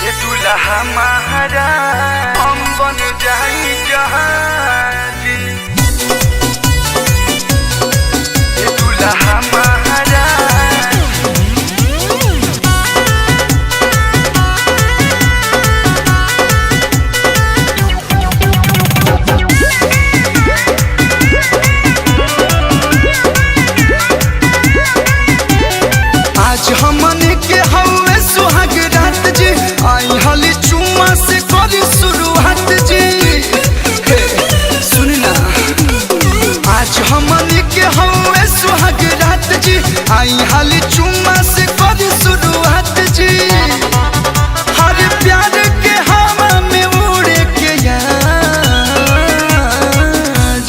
ये दुल्हा महाराज हम बन जाई जहाज। ये दुल्हा महाराज आज हमने के हवे सुहाग रात जी, आई हली चुम्मा से करी शुरुआत जी। सुन ना, आज हमने के हवे सुहाग रात जी, आई हली चुम्मा से करी शुरुआत जी। हर प्यार के हवा में उड़े के आज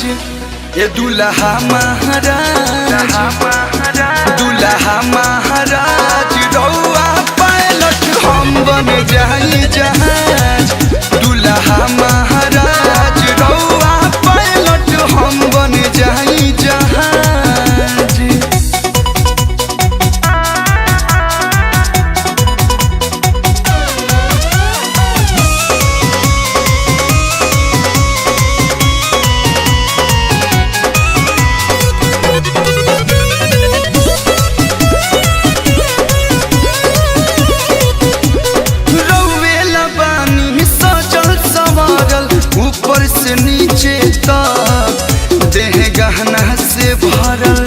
ये दुल्हा महाराज, दुल्हा महाराज रउआ पायलट हम बन जाई जहाज। दुल्हा महाराज रउआ पायलट हम बन जाई जहाज। ऊपर से नीचे तक देह गहना से भरल,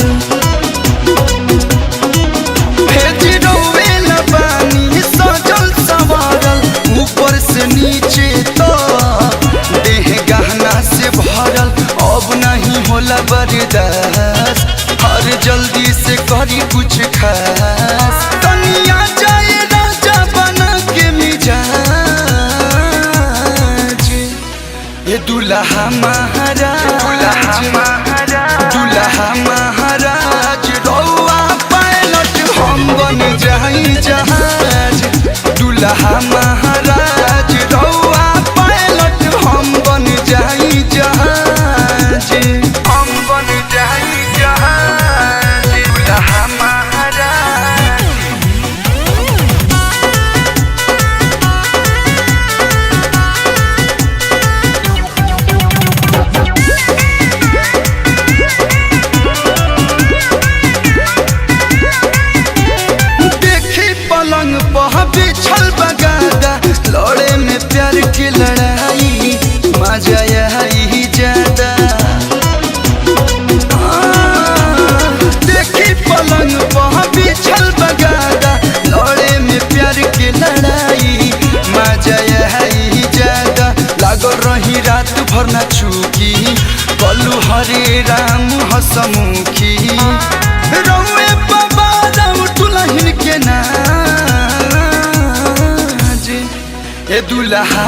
पानी सजल संवारल। ऊपर से नीचे तक देह गहना से भरल। अब नहीं होला बर्दाश्त, हर जल्दी से करी कुछ खास। कनिया जाए राजा बना के मिजाज। ये दुल्हा महाराज, दुल्हा महाराज रउआ पायलट हम बन जाई जहाज। दुल्हा महाराज रउआ पायलट हम बन जाई जहाज। हम बन जाई जहाज दुल्हा महाराज। पलंग पर बिछल बगादा, लड़े में प्यार की लड़ाई मजा आई ज्यादा। देखी पलंग पर बिछल बगादा, लड़े में प्यार की लड़ाई मजा आई ज्यादा। लागल रही रात भर न चूकी, कलू हरे राम हसमुखी। रउए बाबा राम दुल्हन के नाज। ये दुल्हा